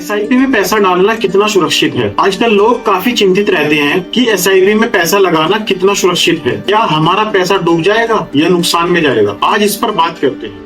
SIP में पैसा डालना कितना सुरक्षित है? आजकल लोग काफी चिंतित रहते हैं कि एसआईपी में पैसा लगाना कितना सुरक्षित है। क्या हमारा पैसा डूब जाएगा या नुकसान में जाएगा? आज इस पर बात करते हैं।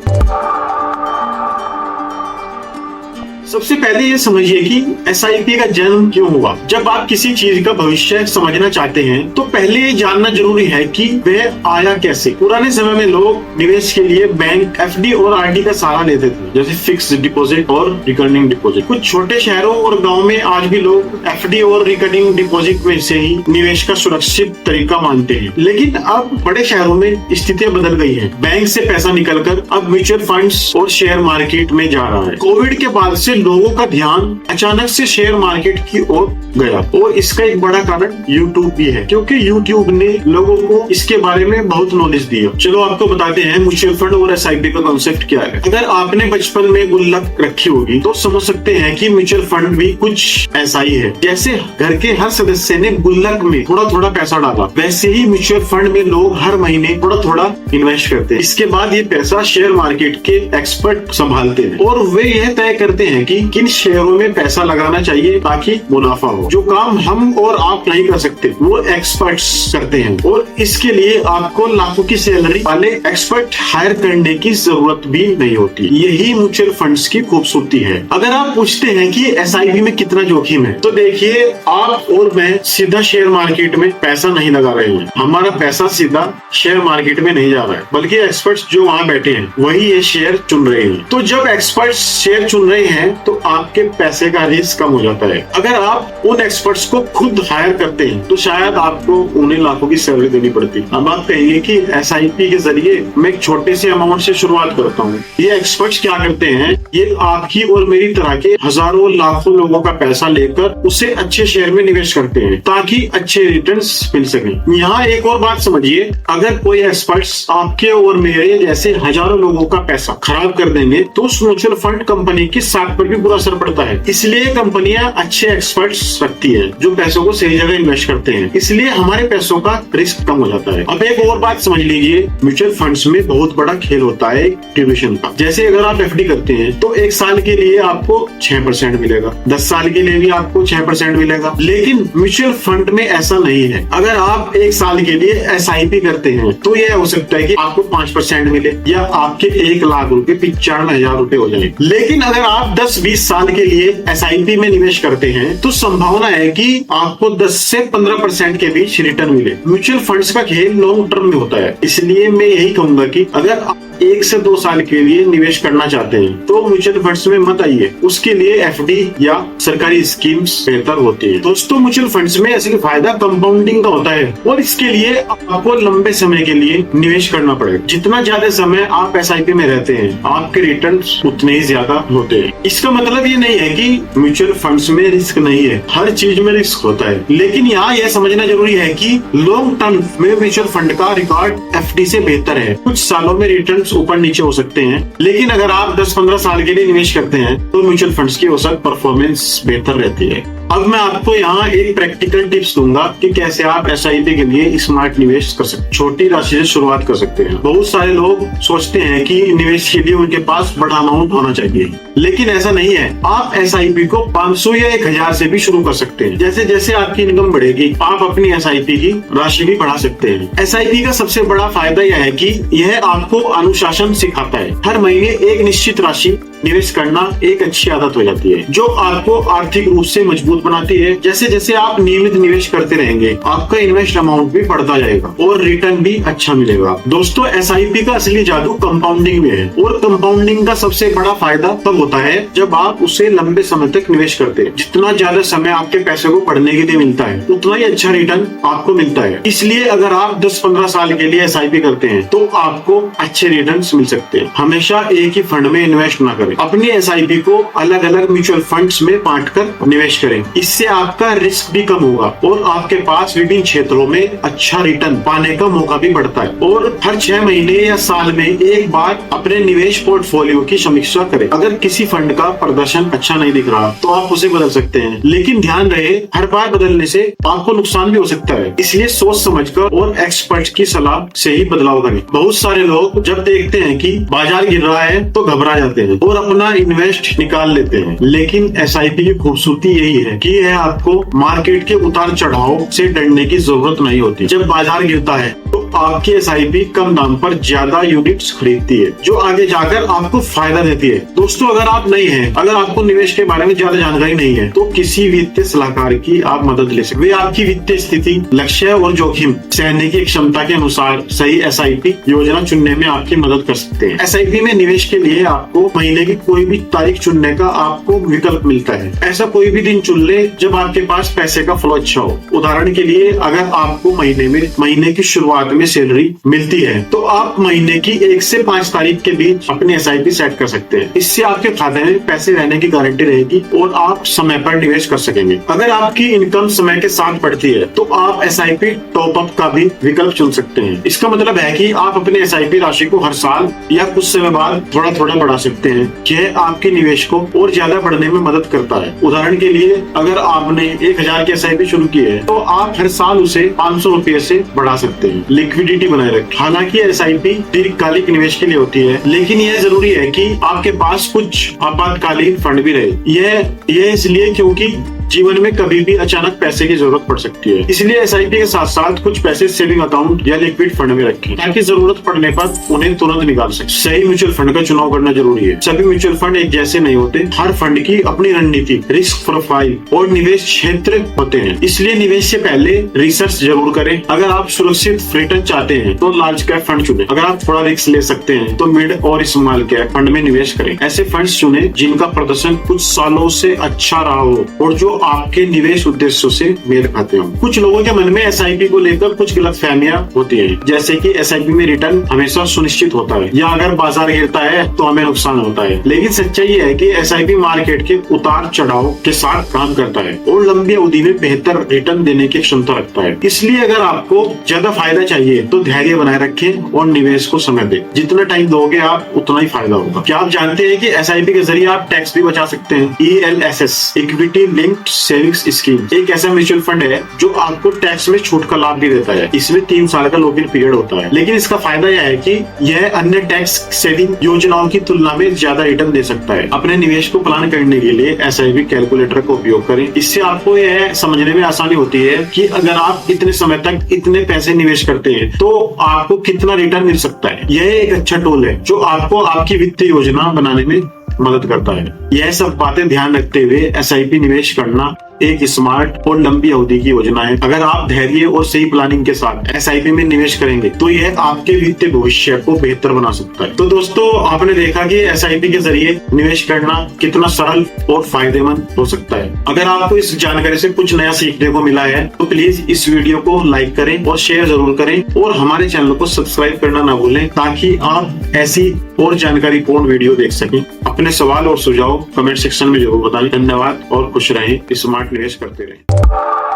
सबसे पहले ये समझिए कि एसआईपी का जन्म क्यों हुआ। जब आप किसी चीज का भविष्य समझना चाहते हैं तो पहले ये जानना जरूरी है कि वह आया कैसे। पुराने समय में लोग निवेश के लिए बैंक, एफडी और आरडी का सहारा लेते थे, जैसे फिक्स डिपॉजिट और रिकरिंग डिपॉजिट। कुछ छोटे शहरों और गाँव में आज भी लोग एफडी और रिकरिंग डिपॉजिट में से ही निवेश का सुरक्षित तरीका मानते हैं। लेकिन अब बड़े शहरों में स्थितियां बदल गई है। बैंक से पैसा निकलकर अब म्यूचुअल फंड्स और शेयर मार्केट में जा रहा है। कोविड के बाद से लोगों का ध्यान अचानक से शेयर मार्केट की ओर गया और इसका एक बड़ा कारण यूट्यूब भी है, क्योंकि यूट्यूब ने लोगों को इसके बारे में बहुत नॉलेज दिया। चलो आपको बताते हैं म्यूचुअल फंड और एसआईपी का कॉन्सेप्ट क्या है। अगर आपने बचपन में गुल्लक रखी होगी तो समझ सकते हैं कि म्यूचुअल फंड भी कुछ ऐसा ही है। जैसे घर के हर सदस्य ने गुल्लक में थोड़ा थोड़ा पैसा डाला, वैसे ही म्यूचुअल फंड में लोग हर महीने थोड़ा थोड़ा इन्वेस्ट करते हैं। इसके बाद ये पैसा शेयर मार्केट के एक्सपर्ट संभालते हैं और वे यह तय करते हैं कि किन शेयरों में पैसा लगाना चाहिए ताकि मुनाफा हो। जो काम हम और आप नहीं कर सकते वो एक्सपर्ट्स करते हैं और इसके लिए आपको लाखों की सैलरी वाले एक्सपर्ट हायर करने की जरूरत भी नहीं होती। यही म्यूचुअल फंड्स की खूबसूरती है। अगर आप पूछते हैं कि एसआईपी में कितना जोखिम है, तो देखिए, आप और मैं सीधा शेयर मार्केट में पैसा नहीं लगा रहे हैं। हमारा पैसा सीधा शेयर मार्केट में नहीं जा रहा है, बल्कि एक्सपर्ट्स जो वहाँ बैठे हैं वही ये शेयर चुन रहे हैं। तो जब एक्सपर्ट्स शेयर चुन रहे हैं तो आपके पैसे का रिस्क कम हो जाता है। अगर आप उन एक्सपर्ट्स को खुद हायर करते हैं तो शायद आपको उन्हें लाखों की सैलरी देनी पड़ती। अब आप कहेंगे कि एसआईपी के जरिए मैं एक छोटे से अमाउंट से शुरुआत करता हूँ। ये एक्सपर्ट्स क्या करते हैं, ये आपकी और मेरी तरह के हजारों लाखों लोगों का पैसा लेकर उसे अच्छे शेयर में निवेश करते हैं ताकि अच्छे रिटर्न्स मिल सके। यहाँ एक और बात समझिए, अगर कोई एक्सपर्ट्स आपके और मेरे जैसे हजारों लोगों का पैसा खराब कर देंगे तो उस म्यूचुअल फंड कंपनी की साख पर भी बुरा असर पड़ता है। इसलिए कंपनियां अच्छे एक्सपर्ट्स रखती है जो पैसों को सही जगह इन्वेस्ट करते हैं। इसलिए हमारे पैसों का रिस्क कम हो जाता है। अब एक और बात समझ लीजिए, म्यूचुअल फंड्स में बहुत बड़ा खेल होता है ड्यूरेशन का। जैसे अगर आप एफडी करते हैं तो 1 साल के लिए आपको 6% मिलेगा, 10 साल के लिए भी आपको 6% मिलेगा। लेकिन म्यूचुअल फंड में ऐसा नहीं है। अगर आप 1 साल के लिए एसआईपी करते हैं तो यह हो सकता है कि आपको 5% मिले या आपके 1 लाख रुपए 95,000 रुपए हो जाए। लेकिन अगर आप 10-20 साल के लिए एसआईपी में निवेश करते हैं तो संभावना है कि आपको 10 से 15% के बीच रिटर्न मिले। म्यूचुअल फंड्स का खेल लॉन्ग टर्म में होता है। इसलिए मैं यही कहूंगा कि अगर आप 1 से 2 साल के लिए निवेश करना चाहते हैं तो म्यूचुअल फंड्स में मत आइए। उसके लिए एफडी या सरकारी स्कीम्स बेहतर होती है। दोस्तों, म्यूचुअल फंड्स में असली फायदा कंपाउंडिंग का होता है और इसके लिए आपको लंबे समय के लिए निवेश करना पड़ेगा। जितना ज्यादा समय आप एसआईपी में रहते हैं आपके रिटर्न उतने ही ज्यादा होते हैं। इसका मतलब ये नहीं है कि म्यूचुअल फंड्स में रिस्क नहीं है, हर चीज में रिस्क होता है। लेकिन यहाँ यह समझना जरूरी है कि लॉन्ग टर्म में म्यूचुअल फंड का रिकॉर्ड एफडी से बेहतर है। कुछ सालों में रिटर्न ऊपर नीचे हो सकते हैं, लेकिन अगर आप 10-15 साल के लिए निवेश करते हैं तो म्यूचुअल फंड्स की औसत परफॉर्मेंस बेहतर रहती है। अब मैं आपको यहाँ एक प्रैक्टिकल टिप्स दूंगा कि कैसे आप एसआईपी के लिए स्मार्ट निवेश कर सकते हैं। छोटी राशि से शुरुआत कर सकते हैं। बहुत सारे लोग सोचते हैं कि निवेश के लिए उनके पास बड़ा अमाउंट होना चाहिए, लेकिन ऐसा नहीं है। आप एसआईपी को 500 या 1000 से भी शुरू कर सकते हैं। जैसे जैसे आपकी इनकम बढ़ेगी आप अपनी एसआईपी की राशि भी बढ़ा सकते हैं। एसआईपी का सबसे बड़ा फायदा यह है कि यह आपको अनुशासन सिखाता है। हर महीने एक निश्चित राशि निवेश करना एक अच्छी आदत हो जाती है जो आपको आर्थिक रूप से मजबूत बनाती है। जैसे जैसे आप नियमित निवेश करते रहेंगे आपका इन्वेस्ट अमाउंट भी बढ़ता जाएगा और रिटर्न भी अच्छा मिलेगा। दोस्तों, एसआईपी का असली जादू कंपाउंडिंग में है और कंपाउंडिंग का सबसे बड़ा फायदा तब होता है जब आप उसे लंबे समय तक निवेश करते हैं। जितना ज्यादा समय आपके पैसे को पढ़ने के लिए मिलता है उतना ही अच्छा रिटर्न आपको मिलता है। इसलिए अगर आप 10-15 साल के लिए एसआईपी करते हैं तो आपको अच्छे रिटर्न मिल सकते हैं। हमेशा एक ही फंड में इन्वेस्ट न करें। अपनी एसआईपी को अलग अलग म्यूचुअल फंड्स में बांटकर निवेश करें। इससे आपका रिस्क भी कम होगा और आपके पास विभिन्न क्षेत्रों में अच्छा रिटर्न पाने का मौका भी बढ़ता है। और हर 6 महीने या साल में एक बार अपने निवेश पोर्टफोलियो की समीक्षा करें। अगर किसी फंड का प्रदर्शन अच्छा नहीं दिख रहा तो आप उसे बदल सकते हैं, लेकिन ध्यान रहे हर बार बदलने से आपको नुकसान भी हो सकता है, इसलिए सोच समझकर और एक्सपर्ट की सलाह से ही बदलाव करें। बहुत सारे लोग जब देखते हैं कि बाजार गिर रहा है तो घबरा जाते हैं और अपना इन्वेस्ट निकाल लेते हैं, लेकिन एसआईपी की खूबसूरती यही है कि यह आपको मार्केट के उतार चढ़ाव से डरने की जरूरत नहीं होती। जब बाजार गिरता है तो आपकी एसआईपी कम दाम पर ज्यादा यूनिट्स खरीदती है, जो आगे जाकर आपको फायदा देती है। दोस्तों, अगर आप नहीं हैं, अगर आपको निवेश के बारे में ज्यादा जानकारी नहीं है, तो किसी वित्तीय सलाहकार की आप मदद ले सकते हैं। वे आपकी वित्तीय स्थिति, लक्ष्य और जोखिम सहने की क्षमता के अनुसार सही एसआईपी योजना चुनने में आपकी मदद कर सकते हैं। एसआईपी में निवेश के लिए आपको महीने की कोई भी तारीख चुनने का आपको विकल्प मिलता है। ऐसा कोई भी दिन चुन ले जब आपके पास पैसे का फ्लो अच्छा हो। उदाहरण के लिए, अगर आपको महीने की शुरुआत में सैलरी मिलती है तो आप महीने की 1 से 5 तारीख के बीच अपनी एसआईपी सेट कर सकते हैं। इससे आपके खाते में पैसे रहने की गारंटी रहेगी और आप समय पर निवेश कर सकेंगे। अगर आपकी इनकम समय के साथ बढ़ती है तो आप एसआईपी टॉप अप का भी विकल्प चुन सकते हैं। इसका मतलब है कि आप अपने एसआईपी राशि को हर साल या कुछ समय बाद थोड़ा थोड़ा बढ़ा सकते हैं। यह आपके निवेश को और ज्यादा बढ़ने में मदद करता है। उदाहरण के लिए, अगर आपने 1000 की एसआईपी शुरू की है तो आप हर साल उसे 500 रुपए से बढ़ा सकते हैं। लिक्विडिटी बनाए रखें। हालांकि एसआईपी दीर्घकालिक निवेश के लिए होती है, लेकिन यह जरूरी है कि आपके पास कुछ आपातकालीन फंड भी रहे। यह इसलिए क्योंकि जीवन में कभी भी अचानक पैसे की जरूरत पड़ सकती है। इसलिए एसआईपी के साथ साथ कुछ पैसे सेविंग अकाउंट या लिक्विड फंड में रखें, ताकि जरूरत पड़ने पर उन्हें तुरंत निकाल सकें। सही म्यूचुअल फंड का चुनाव करना जरूरी है। सभी म्यूचुअल फंड एक जैसे नहीं होते। हर फंड की अपनी रणनीति, रिस्क प्रोफाइल और निवेश क्षेत्र होते हैं, इसलिए निवेश से पहले रिसर्च जरूर करें। अगर आप सुरक्षित रिटर्न चाहते हैं तो लार्ज कैप फंड चुनें। अगर आप थोड़ा रिस्क ले सकते हैं तो मिड और स्मॉल कैप फंड में निवेश करें। ऐसे फंड्स चुनें जिनका प्रदर्शन कुछ सालों से अच्छा रहा हो और जो आपके निवेश उद्देश्यों से मेल खाते हो। कुछ लोगों के मन में एसआईपी को लेकर कुछ गलतफहमियां होती हैं, जैसे कि एसआईपी में रिटर्न हमेशा सुनिश्चित होता है या अगर बाजार गिरता है तो हमें नुकसान होता है। लेकिन सच्चाई ये है कि एसआईपी मार्केट के उतार चढ़ाव के साथ काम करता है और लंबी अवधि में बेहतर रिटर्न देने की क्षमता रखता है। इसलिए अगर आपको ज्यादा फायदा चाहिए तो धैर्य बनाए रखें और निवेश को समय दें। जितना टाइम दोगे आप उतना ही फायदा होगा। क्या आप जानते हैं कि एसआईपी के जरिए आप टैक्स भी बचा सकते हैं? ELSS, equity linked savings scheme, एक ऐसा म्यूचुअल फंड है जो आपको टैक्स में छूट का लाभ भी देता है। इसमें 3 साल का लॉक इन पीरियड होता है, लेकिन इसका फायदा यह है कि यह अन्य टैक्स सेविंग योजनाओं की तुलना में ज्यादा रिटर्न दे सकता है। अपने निवेश को प्लान करने के लिए एसआईपी कैलकुलेटर का उपयोग करें। इससे आपको यह समझने में आसानी होती है कि अगर आप इतने समय तक इतने पैसे निवेश करते हैं तो आपको कितना रिटर्न मिल सकता है। यह एक अच्छा टूल है जो आपको आपकी वित्तीय योजना बनाने में मदद करता है। यह सब बातें ध्यान रखते हुए एसआईपी निवेश करना एक स्मार्ट और लंबी अवधि की योजना है। अगर आप धैर्य और सही प्लानिंग के साथ एसआईपी में निवेश करेंगे तो यह आपके वित्तीय भविष्य को बेहतर बना सकता है। तो दोस्तों, आपने देखा कि एसआईपी के जरिए निवेश करना कितना सरल और फायदेमंद हो सकता है। अगर आपको इस जानकारी से कुछ नया सीखने को मिला है तो प्लीज इस वीडियो को लाइक करें और शेयर जरूर करें और हमारे चैनल को सब्सक्राइब करना ना भूलें, ताकि आप ऐसी और जानकारी पूर्ण वीडियो देख सकें। अपने सवाल और सुझाव कमेंट सेक्शन में जरूर बताएं। धन्यवाद और खुश रहें, स्मार्ट निवेश करते रहें।